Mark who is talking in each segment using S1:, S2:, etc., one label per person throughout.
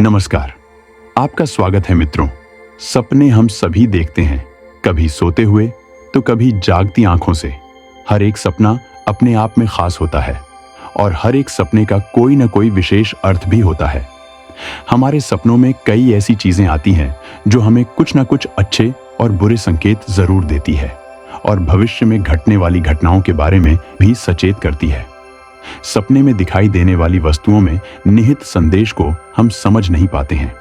S1: नमस्कार। आपका स्वागत है मित्रों। सपने हम सभी देखते हैं, कभी सोते हुए तो कभी जागती आंखों से। हर एक सपना अपने आप में खास होता है और हर एक सपने का कोई ना कोई विशेष अर्थ भी होता है। हमारे सपनों में कई ऐसी चीजें आती हैं जो हमें कुछ ना कुछ अच्छे और बुरे संकेत जरूर देती है और भविष्य में घटने वाली घटनाओं के बारे में भी सचेत करती है। सपने में दिखाई देने वाली वस्तुओं में निहित संदेश को हम समझ नहीं पाते हैं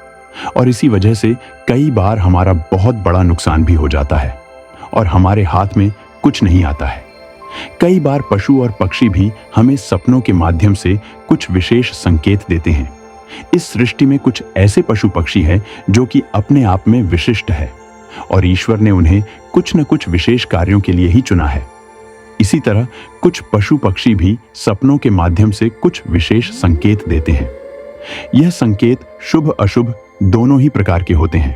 S1: और इसी वजह से कई बार हमारा बहुत बड़ा नुकसान भी हो जाता है और हमारे हाथ में कुछ नहीं आता है। कई बार पशु और पक्षी भी हमें सपनों के माध्यम से कुछ विशेष संकेत देते हैं। इस सृष्टि में कुछ ऐसे पशु पक्षी हैं जो कि अपने आप में विशिष्ट है और ईश्वर ने उन्हें कुछ न कुछ विशेष कार्यों के लिए ही चुना है। इसी तरह कुछ पशु पक्षी भी सपनों के माध्यम से कुछ विशेष संकेत देते हैं। यह संकेत शुभ अशुभ दोनों ही प्रकार के होते हैं।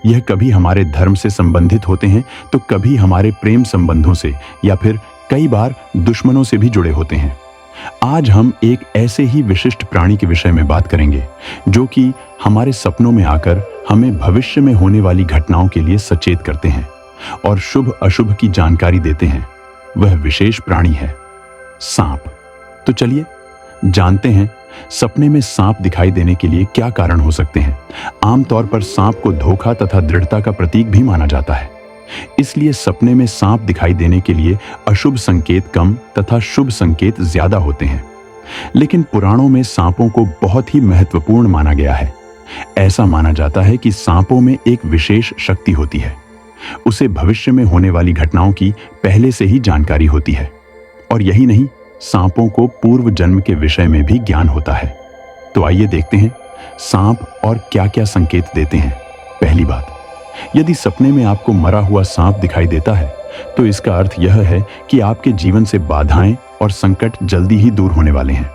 S1: यह कभी हमारे धर्म से संबंधित होते हैं तो कभी हमारे प्रेम संबंधों से या फिर कई बार दुश्मनों से भी जुड़े होते हैं। आज हम एक ऐसे ही विशिष्ट प्राणी के विषय में बात करेंगे जो कि हमारे सपनों में आकर हमें भविष्य में होने वाली घटनाओं के लिए सचेत करते हैं और शुभ अशुभ की जानकारी देते हैं। वह विशेष प्राणी है सांप। तो चलिए जानते हैं सपने में सांप दिखाई देने के लिए क्या कारण हो सकते हैं। आमतौर पर सांप को धोखा तथा दृढ़ता का प्रतीक भी माना जाता है, इसलिए सपने में सांप दिखाई देने के लिए अशुभ संकेत कम तथा शुभ संकेत ज्यादा होते हैं। लेकिन पुराणों में सांपों को बहुत ही महत्वपूर्ण माना गया है। ऐसा माना जाता है कि सांपों में एक विशेष शक्ति होती है। उसे भविष्य में होने वाली घटनाओं की पहले से ही जानकारी होती है और यही नहीं, सांपों को पूर्व जन्म के विषय में भी ज्ञान होता है। तो आइए देखते हैं सांप और क्या क्या संकेत देते हैं। पहली बात, यदि सपने में आपको मरा हुआ सांप दिखाई देता है तो इसका अर्थ यह है कि आपके जीवन से बाधाएं और संकट जल्दी ही दूर होने वाले हैं।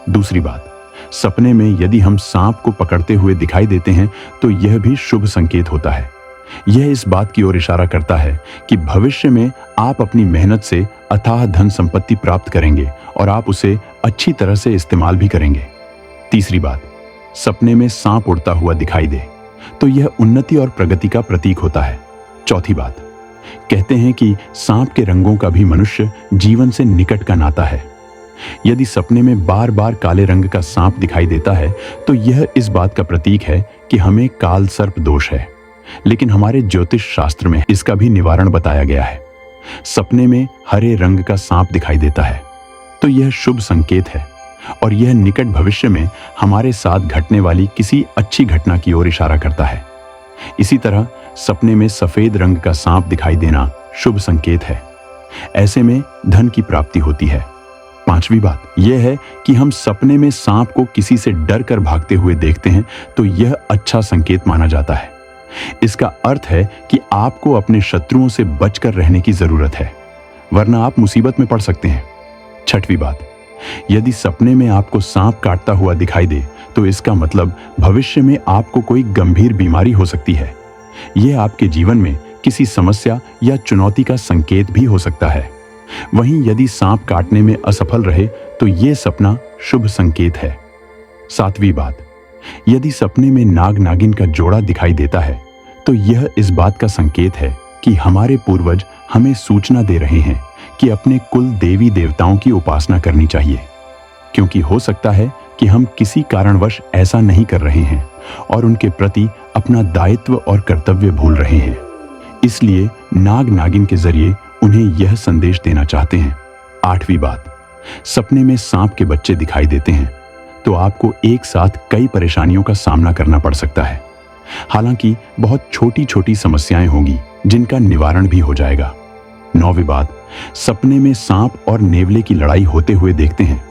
S1: दूसरी बात, सपने में यदि हम सांप को पकड़ते हुए दिखाई देते हैं तो यह भी शुभ संकेत होता है। यह इस बात की ओर इशारा करता है कि भविष्य में आप अपनी मेहनत से अथाह धन संपत्ति प्राप्त करेंगे और आप उसे अच्छी तरह से इस्तेमाल भी करेंगे। तीसरी बात, सपने में सांप उड़ता हुआ दिखाई दे तो यह उन्नति और प्रगति का प्रतीक होता है। चौथी बात, कहते हैं कि सांप के रंगों का भी मनुष्य जीवन से निकट का नाता है। यदि सपने में बार बार काले रंग का सांप दिखाई देता है तो यह इस बात का प्रतीक है कि हमें काल सर्प दोष है, लेकिन हमारे ज्योतिष शास्त्र में इसका भी निवारण बताया गया है। सपने में हरे रंग का सांप दिखाई देता है तो यह शुभ संकेत है और यह निकट भविष्य में हमारे साथ घटने वाली किसी अच्छी घटना की ओर इशारा करता है। इसी तरह सपने में सफेद रंग का सांप दिखाई देना शुभ संकेत है। ऐसे में धन की प्राप्ति होती है। पांचवी बात यह है कि हम सपने में सांप को किसी से डर कर भागते हुए देखते हैं तो यह अच्छा संकेत माना जाता है। इसका अर्थ है कि आपको अपने शत्रुओं से बचकर रहने की जरूरत है, वरना आप मुसीबत में पड़ सकते हैं। छठवीं बात, यदि सपने में आपको सांप काटता हुआ दिखाई दे तो इसका मतलब भविष्य में आपको कोई गंभीर बीमारी हो सकती है। यह आपके जीवन में किसी समस्या या चुनौती का संकेत भी हो सकता है। वहीं यदि सांप काटने में असफल रहे तो यह सपना शुभ संकेत है। सातवीं बात, यदि सपने में नाग नागिन का जोड़ा दिखाई देता है तो यह इस बात का संकेत है कि हमारे पूर्वज हमें सूचना दे रहे हैं कि अपने कुल देवी देवताओं की उपासना करनी चाहिए, क्योंकि हो सकता है कि हम किसी कारणवश ऐसा नहीं कर रहे हैं और उनके प्रति अपना दायित्व और कर्तव्य भूल रहे हैं। इसलिए नाग नागिन के जरिए उन्हें यह संदेश देना चाहते हैं। आठवीं बात, सपने में सांप के बच्चे दिखाई देते हैं तो आपको एक साथ कई परेशानियों का सामना करना पड़ सकता है। हालांकि बहुत छोटी छोटी समस्याएं होंगी जिनका निवारण भी हो जाएगा। नौवीं बात, सपने में सांप और नेवले की लड़ाई होते हुए देखते हैं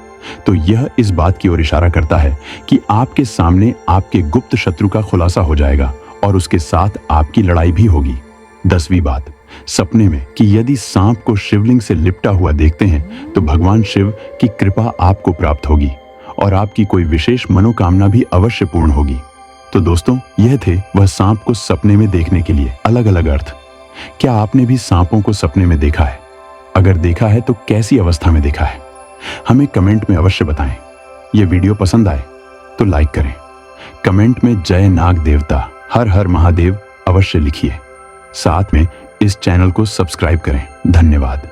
S1: तो यह इस बात की ओर इशारा करता है कि आपके सामने आपके गुप्त शत्रु का खुलासा हो जाएगा और उसके साथ आपकी लड़ाई भी होगी। 10वीं बात, सपने में कि यदि सांप को शिवलिंग से लिपटा हुआ देखते हैं तो भगवान शिव की कृपा आपको प्राप्त होगी और आपकी कोई विशेष मनोकामना भी अवश्य पूर्ण होगी। तो दोस्तों, यह थे वह सांप को सपने में देखने के लिए अलग अलग अर्थ। क्या आपने भी सांपों को सपने में देखा है? अगर देखा है तो कैसी अवस्था में देखा है? हमें कमेंट में अवश्य बताएं। यह वीडियो पसंद आए तो लाइक करें, कमेंट में जय नाग देवता हर हर महादेव अवश्य लिखिए। साथ में इस चैनल को सब्सक्राइब करें। धन्यवाद।